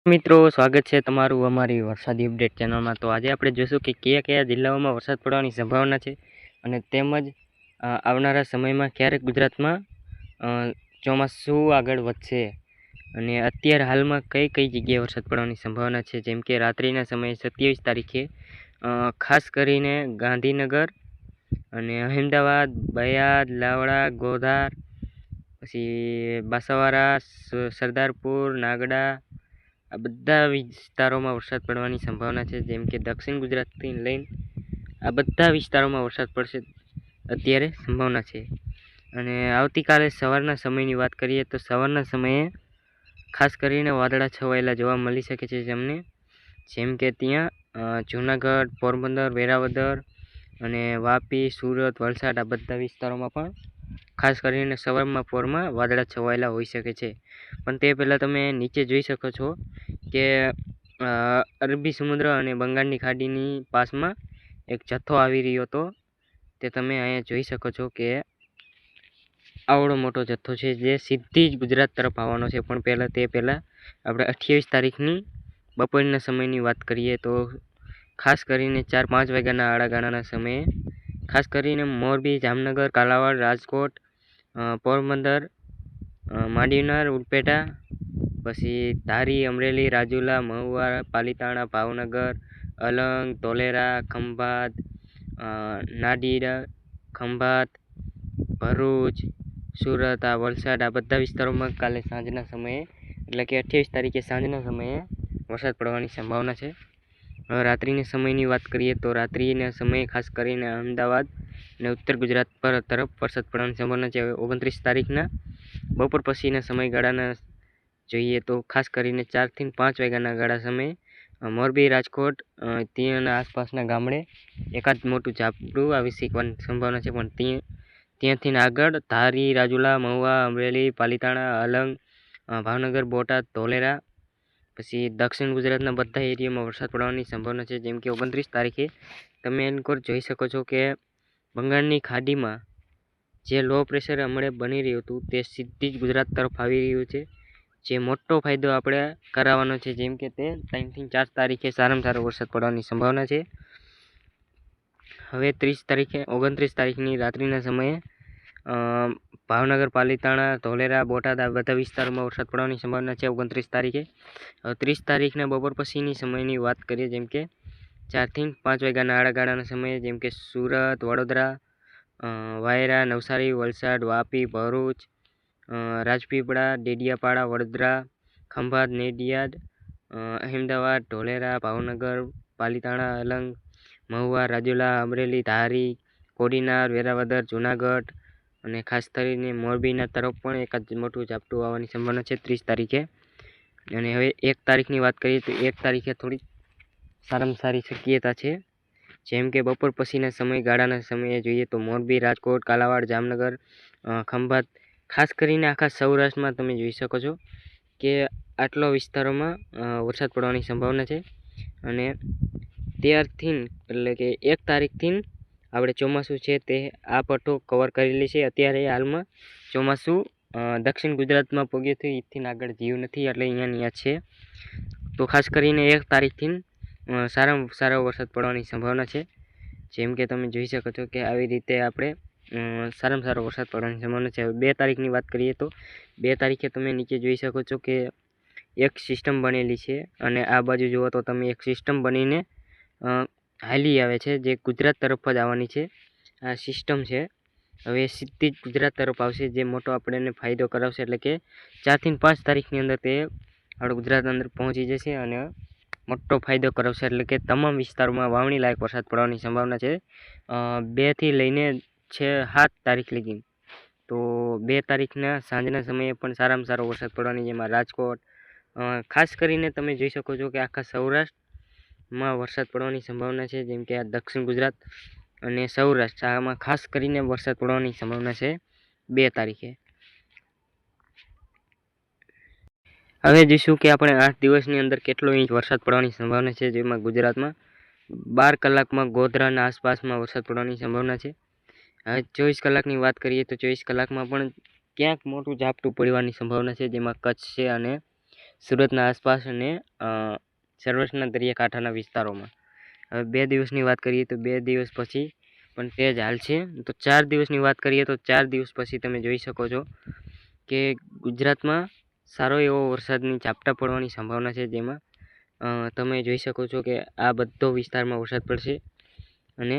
મિત્રો સ્વાગત છે તમારું અમારી વરસાદી અપડેટ ચેનલમાં। તો આજે આપણે જોઈશું કે કયા કયા જિલ્લાઓમાં વરસાદ પડવાની સંભાવના છે અને તેમજ આવનારા સમયમાં ક્યારેક ગુજરાતમાં ચોમાસું આગળ વધશે અને અત્યારે હાલમાં કઈ કઈ જગ્યાએ વરસાદ પડવાની સંભાવના છે। જેમ કે રાત્રિના સમયે 27 તારીખે ખાસ કરીને ગાંધીનગર અને અહેમદાબાદ, બયાદ, લાવડા, ગોધાર, પછી બાસાવાડા, સરદારપુર, નાગડા, આ બધા વિસ્તારોમાં વરસાદ પડવાની સંભાવના છે। જેમ કે દક્ષિણ ગુજરાતથી લઈને આ બધા વિસ્તારોમાં વરસાદ પડશે અત્યારે સંભાવના છે। અને આવતીકાલે સવારના સમયની વાત કરીએ તો સવારના સમયે ખાસ કરીને વાદળા છવાયેલા જોવા મળી શકે છે જેમ કે ત્યાં જૂનાગઢ, પોરબંદર, વેરાવદર અને વાપી, સુરત, વલસાડ આ બધા વિસ્તારોમાં પણ ખાસ કરીને સવારમાં પોરમાં વાદળા છવાયેલા હોઈ શકે છે। પણ તે પહેલાં તમે નીચે જોઈ શકો છો કે અરબી સમુદ્ર અને બંગાળની ખાડીની પાસમાં એક જથ્થો આવી રહ્યો હતો। તે તમે અહીંયા જોઈ શકો છો કે આવડો મોટો જથ્થો છે જે સીધી જ ગુજરાત તરફ આવવાનો છે। પણ તે પહેલાં આપણે 28 તારીખની બપોરના સમયની વાત કરીએ તો ખાસ કરીને 4-5 વાગ્યાના આડાગાળાના સમયે ખાસ કરીને મોરબી, જામનગર, કાલાવાડ, રાજકોટ, પોરબંદર, માંડવીનાર, ઉપલેટા, પછી ધારી, અમરેલી, રાજુલા, મહુવા, પાલીતાણા, ભાવનગર, અલંગ, ધોલેરા, ખંભાત, નાડીડા, ખંભાત, ભરૂચ, સુરત, વલસાડ આ બધા વિસ્તારોમાં કાલે સાંજના સમયે એટલે કે 28 તારીખે સાંજના સમયે વરસાદ પડવાની સંભાવના છે। રાત્રિના સમયની વાત કરીએ તો રાત્રિના સમયે ખાસ કરીને અમદાવાદ અને ઉત્તર ગુજરાત તરફ વરસાદ પડવાની સંભાવના છે। 29 તારીખના બપોર પછીના સમયગાળાના જોઈએ તો ખાસ કરીને 4 થી 5 વાગ્યાના ગાળા સમયે મોરબી, રાજકોટ ત્યાંના આસપાસના ગામડે એકાદ મોટું ઝાપટું આવી શકવાની સંભાવના છે। પણ ત્યાંથી આગળ ધારી, રાજુલા, મહુવા, અમરેલી, પાલીતાણા, અલંગ, ભાવનગર, બોટાદ, ધોલેરા, પછી દક્ષિણ ગુજરાતના બધા એરિયામાં વરસાદ પડવાની સંભાવના છે। જેમ કે 29 તારીખે તમે એનકોર જોઈ શકો છો કે બંગાળની ખાડીમાં જે લો પ્રેશર હમણાં બની રહ્યું હતું તે સીધી જ ગુજરાત તરફ આવી રહ્યું છે, જે મોટો ફાયદો આપણે કરાવવાનો છે। જેમ કે તે 3 થી 4 તારીખે સારામાં સારો વરસાદ પડવાની સંભાવના છે। હવે 29 તારીખની રાત્રિના સમયે ભાવનગર, પાલીતાણા, ધોલેરા, બોટાદ આ બધા વિસ્તારોમાં વરસાદ પડવાની સંભાવના છે 29 તારીખે। 30 તારીખના બપોર પછીની સમયની વાત કરીએ જેમ કે 4 થી 5 વાગ્યાના આડાગાળાના સમયે જેમ કે સુરત, વડોદરા, વાયરા, નવસારી, વલસાડ, વાપી, ભરૂચ, રાજપીપળા, ડેડિયાપાડા, વડોદરા, ખંભાત, નેડિયાદ, અહેમદાબાદ, ધોલેરા, ભાવનગર, પાલીતાણા, અલંગ, મહુવા, રાજુલા, અમરેલી, ધારી, કોડીનાર, વેરાવદર, જૂનાગઢ અને ખાસ કરીને મોરબીના તરફ પણ એકાદ મોટું ઝાપટું આવવાની સંભાવના છે 30 તારીખે। અને હવે 1 તારીખની વાત કરીએ તો 1 તારીખે થોડી સારામાં સારી શક્યતા છે। જેમ કે બપોર પછીના સમયગાળાના સમયે જોઈએ તો મોરબી, રાજકોટ, કાલાવાડ, જામનગર, ખંભાત ખાસ કરીને આખા સૌરાષ્ટ્રમાં તમે જોઈ શકો છો કે આટલો વિસ્તારોમાં વરસાદ પડવાની સંભાવના છે। અને ત્યારથી એટલે કે 1 તારીખથી આપણે ચોમાસું છે તે આ પટ્ટો કવર કરેલી છે। અત્યારે હાલમાં ચોમાસું દક્ષિણ ગુજરાતમાં પહોંચ્યું થયું એથી આગળ જીવ નથી એટલે અહીંયા છે। તો ખાસ કરીને 1 તારીખથી સારામાં સારો વરસાદ પડવાની સંભાવના છે। જેમ કે તમે જોઈ શકો છો કે આવી રીતે આપણે સારામાં સારો વરસાદ પડવાની સંભાવના છે। 2 તારીખની વાત કરીએ તો 2 તારીખે તમે નીચે જોઈ શકો છો કે એક સિસ્ટમ બનેલી છે અને આ બાજુ જુઓ તો તમે એક સિસ્ટમ બનીને હાલી આવે છે જે ગુજરાત તરફ જ આવવાની છે। આ સિસ્ટમ છે હવે સીધી જ ગુજરાત તરફ આવશે જે મોટો આપણને ફાયદો કરાવશે એટલે કે 4 થી 5 તારીખની અંદર તે આપણે ગુજરાત અંદર પહોંચી જશે અને મોટો ફાયદો કરાવશે એટલે કે તમામ વિસ્તારોમાં વાવણી લાયક વરસાદ પડવાની સંભાવના છે 2 થી લઈને 7 તારીખ લગી। તો 2 તારીખના સાંજના સમયે પણ સારામાં સારો વરસાદ પડવાની જેમાં રાજકોટ ખાસ કરીને તમે જોઈ શકો છો કે આખા સૌરાષ્ટ્રમાં વરસાદ પડવાની સંભાવના છે। જેમ કે આ દક્ષિણ ગુજરાત અને સૌરાષ્ટ્ર આમાં ખાસ કરીને વરસાદ પડવાની સંભાવના છે 2 તારીખે। હવે જોઈશું કે આપણે 8 દિવસની અંદર કેટલો ઇંચ વરસાદ પડવાની સંભાવના છે, જેમાં ગુજરાતમાં 12 કલાકમાં ગોધરાના આસપાસમાં વરસાદ પડવાની સંભાવના છે। હવે 24 કલાકની વાત કરીએ તો 24 કલાકમાં પણ ક્યાંક મોટું ઝાપટું પડવાની સંભાવના છે, જેમાં કચ્છ છે અને સુરતના આસપાસ અને સૌરાષ્ટ્રના દરિયાકાંઠાના વિસ્તારોમાં. હવે 2 દિવસની વાત કરીએ તો 2 દિવસ પછી પણ તે જ હાલ છે. તો 4 દિવસની વાત કરીએ તો 4 દિવસ પછી તમે જોઈ શકો છો કે ગુજરાતમાં સારો એવો વરસાદની ઝાપટા પડવાની સંભાવના છે, જેમાં તમે જોઈ શકો છો કે આ બધો વિસ્તારમાં વરસાદ પડશે અને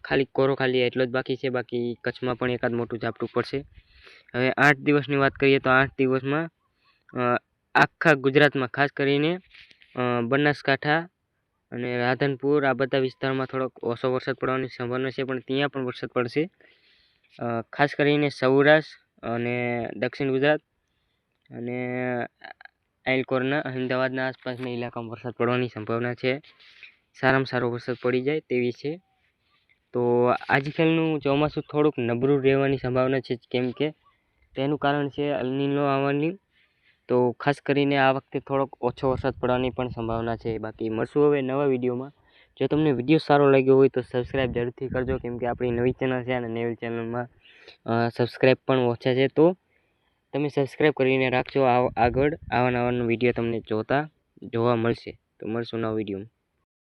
ખાલી એટલો જ બાકી છે. બાકી કચ્છમાં પણ એકાદ મોટું ઝાપટું પડશે. હવે 8 દિવસની વાત કરીએ તો 8 દિવસમાં આખા ગુજરાતમાં ખાસ કરીને બનાસકાંઠા અને રાધનપુર આ બધા વિસ્તારમાં થોડોક ઓછો વરસાદ પડવાની સંભાવના છે, પણ ત્યાં પણ વરસાદ પડશે. ખાસ કરીને સૌરાષ્ટ્ર અને દક્ષિણ ગુજરાત અને આયલકોરના અમદાવાદના આસપાસના ઇલાકામાં વરસાદ પડવાની સંભાવના છે. સારામાં સારો વરસાદ પડી જાય તેવી છે. તો આજકાલનું ચોમાસું થોડુંક નબળું રહેવાની સંભાવના છે, કેમ કે તેનું કારણ છે અલ નીનો આવવાની. તો ખાસ કરીને આ વખતે થોડોક ઓછો વરસાદ પડવાની પણ સંભાવના છે. બાકી મળશું હવે નવા વિડીયોમાં. જો તમને વિડીયો સારો લાગ્યો હોય તો સબસ્ક્રાઈબ જરૂરથી કરજો, કેમ કે આપણી નવી ચેનલ છે અને નવી ચેનલમાં સબસ્ક્રાઈબ પણ ઓછા છે. તો તમે સબસ્ક્રાઈબ કરીને રાખજો. આગળ આવા નવા વિડીયો તમને જોવા મળશે. તો મળશું નવા વિડીયોમાં.